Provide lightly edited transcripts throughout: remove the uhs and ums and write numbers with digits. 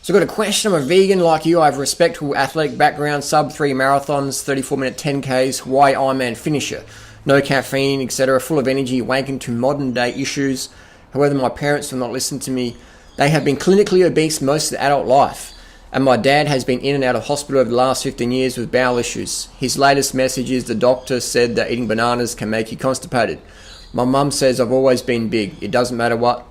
So I've got a question. I'm a vegan like you. I have a respectable athletic background, sub 3 marathons, 34-minute 10Ks, Hawaii Ironman finisher. No caffeine, etc. Full of energy, awakened to modern day issues. However, my parents will not listen to me. They have been clinically obese most of their adult life. And my dad has been in and out of hospital over the last 15 years with bowel issues. His latest message is the doctor said that eating bananas can make you constipated. My mum says I've always been big. It doesn't matter what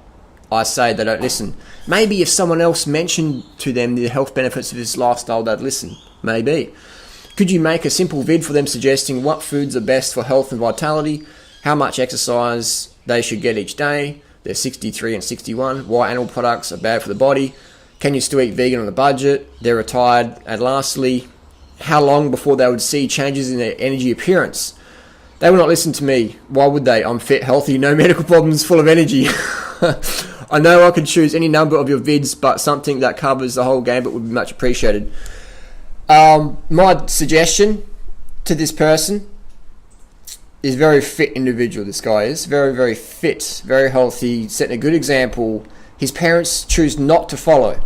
I say, they don't listen. Maybe if someone else mentioned to them the health benefits of this lifestyle, they'd listen. Maybe. Could you make a simple vid for them suggesting what foods are best for health and vitality, how much exercise they should get each day, they're 63 and 61, why animal products are bad for the body, can you still eat vegan on a budget, they're retired, and lastly, how long before they would see changes in their energy appearance? They will not listen to me. Why would they? I'm fit, healthy, no medical problems, full of energy. I know I could choose any number of your vids, but something that covers the whole gamut would be much appreciated. My suggestion to this person is very fit individual. This guy is very, very fit, very healthy, setting a good example. His parents choose not to follow.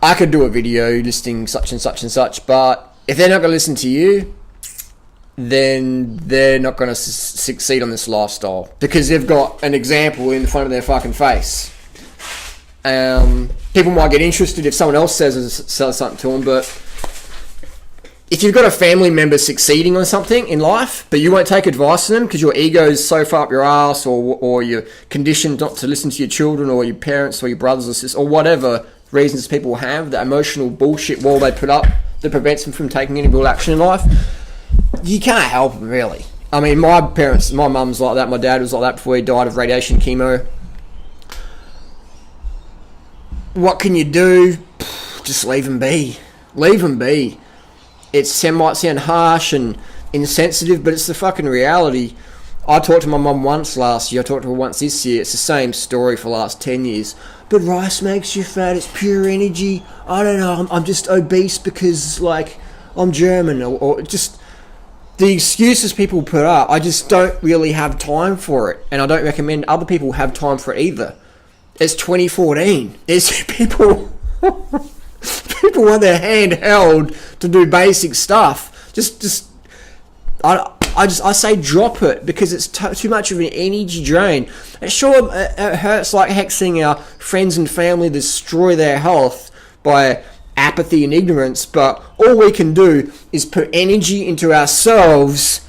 I could do a video listing such and such and such, but if they're not going to listen to you, then they're not going to succeed on this lifestyle because they've got an example in front of their fucking face. People might get interested if someone else says something to them, but if you've got a family member succeeding on something in life, but you won't take advice from them because your ego is so far up your ass, or you're conditioned not to listen to your children or your parents or your brothers or sisters or whatever reasons people have, the emotional bullshit wall they put up that prevents them from taking any real action in life, you can't help them, really. I mean, my mum's like that, my dad was like that before he died of radiation chemo. What can you do? Just leave them be. Leave them be. It might sound harsh and insensitive, but it's the fucking reality. I talked to my mum once last year, I talked to her once this year. It's the same story for the last 10 years. But rice makes you fat, it's pure energy. I don't know, I'm just obese because, like, I'm German. Or just the excuses people put up, I just don't really have time for it. And I don't recommend other people have time for it either. It's 2014. It's people want their hand held to do basic stuff. I say drop it because it's too much of an energy drain. And sure, it hurts like heck seeing our friends and family destroy their health by apathy and ignorance, but all we can do is put energy into ourselves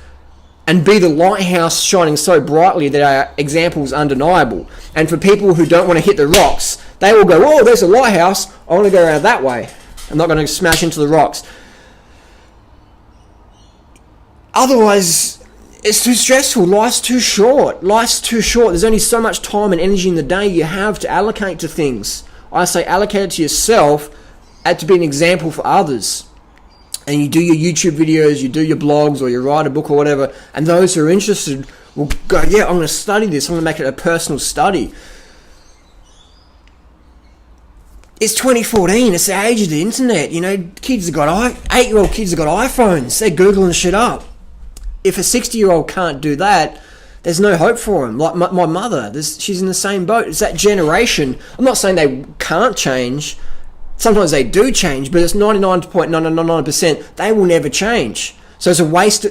and be the lighthouse shining so brightly that our example is undeniable. And for people who don't want to hit the rocks, they will go, oh, there's a lighthouse, I want to go around that way. I'm not going to smash into the rocks. Otherwise, it's too stressful. Life's too short. Life's too short. There's only so much time and energy in the day you have to allocate to things. I say allocate it to yourself and to be an example for others. And you do your YouTube videos, you do your blogs, or you write a book or whatever, and those who are interested will go, yeah, I'm going to study this, I'm going to make it a personal study. It's 2014, it's the age of the internet, you know, 8-year-old kids have got iPhones, they're Googling shit up. If a 60-year-old can't do that, there's no hope for them. Like my mother, she's in the same boat. It's that generation. I'm not saying they can't change. Sometimes they do change, but it's 99.999%. They will never change. So it's a waste.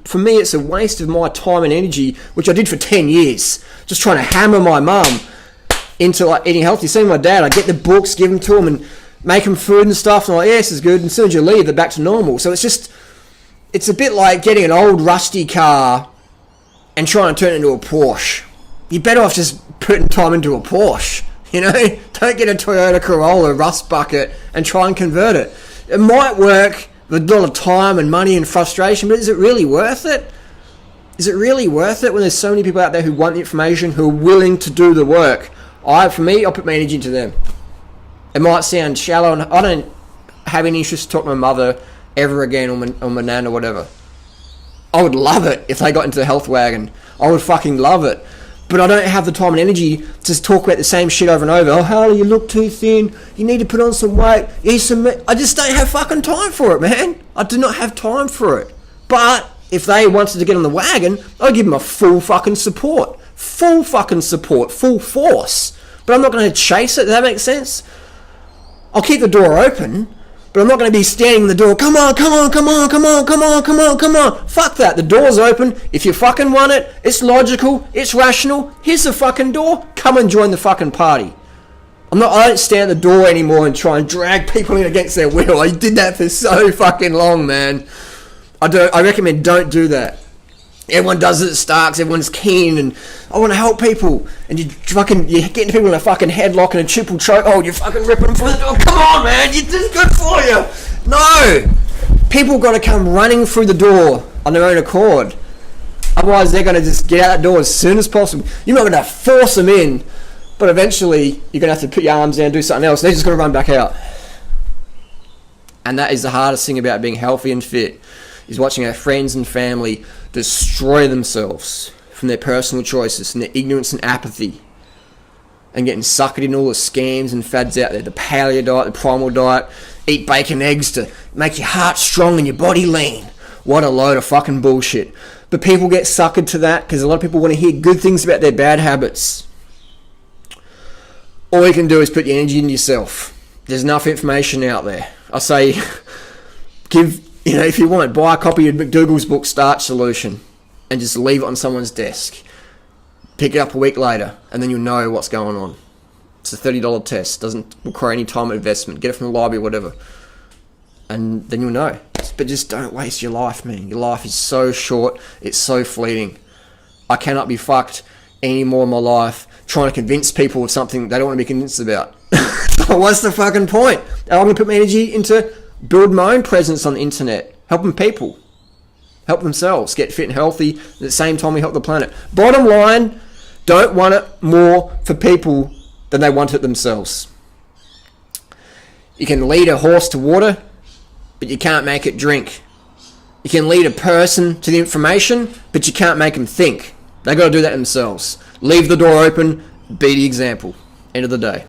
For me, it's a waste of my time and energy, which I did for 10 years, just trying to hammer my mum into like eating healthy. Seeing my dad, I get the books, give them to him, and make them food and stuff. And I'm like, yeah, this is good. And as soon as you leave, they're back to normal. So it's a bit like getting an old rusty car and trying to turn it into a Porsche. You're better off just putting time into a Porsche. You know, don't get a Toyota Corolla rust bucket and try and convert it. It might work with a lot of time and money and frustration, but is it really worth it? Is it really worth it when there's so many people out there who want the information, who are willing to do the work? I'll put my energy into them. It might sound shallow, and I don't have any interest to talk to my mother ever again, or my nan or whatever. I would love it if they got into the health wagon. I would fucking love it. But I don't have the time and energy to talk about the same shit over and over. Oh, Harley, you look too thin. You need to put on some weight. Eat some meat. I just don't have fucking time for it, man. I do not have time for it. But if they wanted to get on the wagon, I'd give them a full fucking support. Full fucking support. Full force. but I'm not going to chase it. Does that make sense? I'll keep the door open, but I'm not going to be standing in the door. Come on, come on, come on, come on, come on, come on, come on. Fuck that. The door's open. If you fucking want it, it's logical, it's rational. Here's the fucking door. Come and join the fucking party. I don't stand at the door anymore and try and drag people in against their will. I did that for so fucking long, man. I recommend don't do that. Everyone does it at Starks, everyone's keen, and I want to help people. And you're getting people in a fucking headlock and a triple choke. Oh, you're fucking ripping them for the door. Come on, man, this is good for you. No! People got to come running through the door on their own accord. Otherwise, they're going to just get out that door as soon as possible. You're not going to force them in, but eventually, you're going to have to put your arms down and do something else. They're just going to run back out. And that is the hardest thing about being healthy and fit, is watching our friends and family destroy themselves from their personal choices, from their ignorance and apathy, and getting suckered in all the scams and fads out there. The paleo diet, the primal diet, eat bacon eggs to make your heart strong and your body lean. What a load of fucking bullshit. But people get suckered to that because a lot of people want to hear good things about their bad habits. All you can do is put your energy into yourself. There's enough information out there. I say, if you want, buy a copy of McDougall's book, Starch Solution, and just leave it on someone's desk. Pick it up a week later, and then you'll know what's going on. It's a $30 test. Doesn't require any time or investment. Get it from the library or whatever. And then you'll know. But just don't waste your life, man. Your life is so short. It's so fleeting. I cannot be fucked any more in my life trying to convince people of something they don't want to be convinced about. So what's the fucking point? I'm going to put my energy into build my own presence on the internet, helping people help themselves get fit and healthy at the same time we help the planet. Bottom line, don't want it more for people than they want it themselves. You can lead a horse to water, but you can't make it drink. You can lead a person to the information, but you can't make them think. They got to do that themselves. Leave the door open, be the example. End of the day.